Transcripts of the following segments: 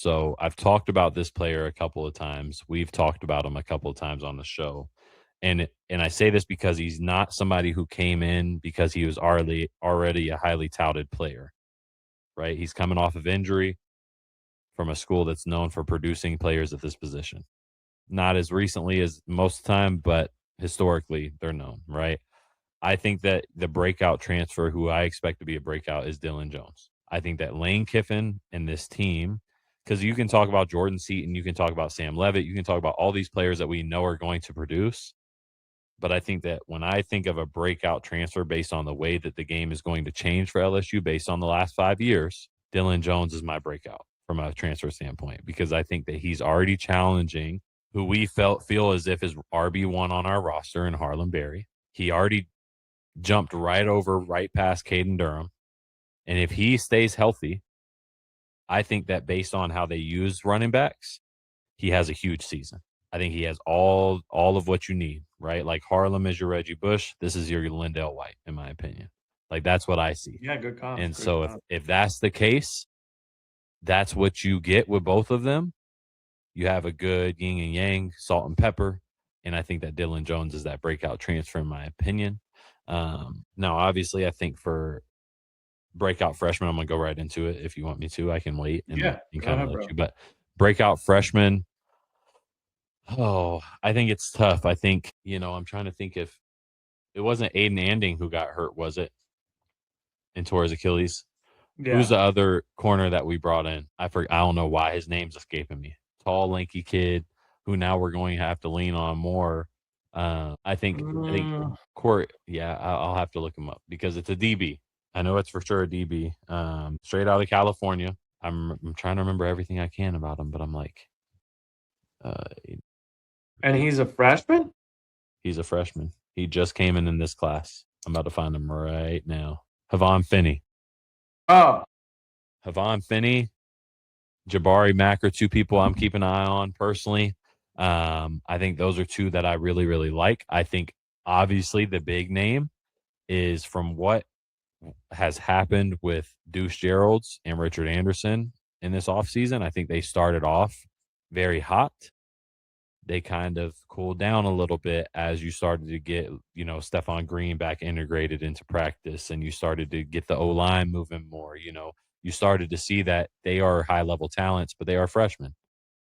So I've talked about this player a couple of times. We've talked about him a couple of times on the show. And I say this because he's not somebody who came in because he was already a highly touted player, right? He's coming off of injury from a school that's known for producing players at this position. Not as recently as most of the time, but historically they're known, right? I think that the breakout transfer, who I expect to be a breakout, is Dilin Jones. I think that Lane Kiffin and this team, because you can talk about Jordan Seaton, you can talk about Sam Levitt, you can talk about all these players that we know are going to produce. But I think that when I think of a breakout transfer based on the way that the game is going to change for LSU based on the last 5 years, Dilin Jones is my breakout from a transfer standpoint, because I think that he's already challenging who we feel as if is RB1 on our roster in Harlem Berry. He already jumped right past Caden Durham. And if he stays healthy, I think that based on how they use running backs, he has a huge season. I think he has all of what you need, right? Like Harlem is your Reggie Bush. This is your Lindell White, in my opinion. Like, that's what I see. Yeah, good comp. And so if that's the case, that's what you get with both of them. You have a good yin and yang, salt and pepper. And I think that Dilin Jones is that breakout transfer, in my opinion. Now, obviously, I think for breakout freshman, I'm going to go right into it. If you want me to, I can wait and kind of let you. But breakout freshman, I think it's tough. I think, I'm trying to think if it wasn't Aiden Anding who got hurt, was it? And tore his Achilles. Yeah. Who's the other corner that we brought in? I don't know why his name's escaping me. Tall, lanky kid who now we're going to have to lean on more. I think Court. Yeah, I'll have to look him up because it's a DB. I know it's for sure a DB. Straight out of California. I'm trying to remember everything I can about him, but I'm like, and he's a freshman? He's a freshman. He just came in this class. I'm about to find him right now. Havon Finney. Oh. Havon Finney, Jabari, Mack are two people I'm keeping an eye on personally. I think those are two that I really, really like. I think, obviously, the big name is from what has happened with Deuce Geralds and Richard Anderson in this offseason. I think they started off very hot. They kind of cooled down a little bit as you started to get, Stephon Green back integrated into practice, and you started to get the O-line moving more. You started to see that they are high-level talents, but they are freshmen,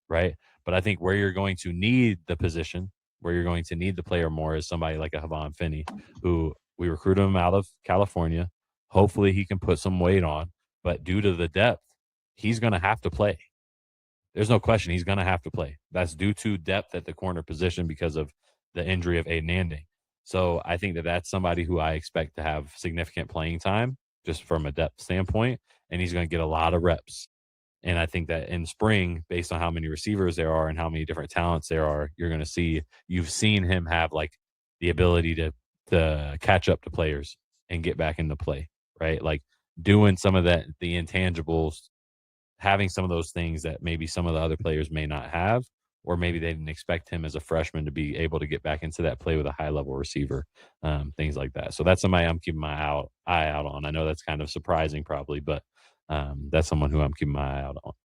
right? But I think where you're going to need the position, where you're going to need the player more, is somebody like a Havon Finney, who we recruited him out of California. Hopefully he can put some weight on, but due to the depth, he's going to have to play. There's no question he's going to have to play. That's due to depth at the corner position because of the injury of Aiden Anding. So I think that that's somebody who I expect to have significant playing time just from a depth standpoint, and he's going to get a lot of reps. And I think that in spring, based on how many receivers there are and how many different talents there are, you're going to see – you've seen him have, like, the ability to catch up to players and get back into play, right? Like, doing some of that, the intangibles – having some of those things that maybe some of the other players may not have, or maybe they didn't expect him as a freshman to be able to get back into that play with a high-level receiver, things like that. So that's somebody I'm keeping my eye out on. I know that's kind of surprising probably, but that's someone who I'm keeping my eye out on.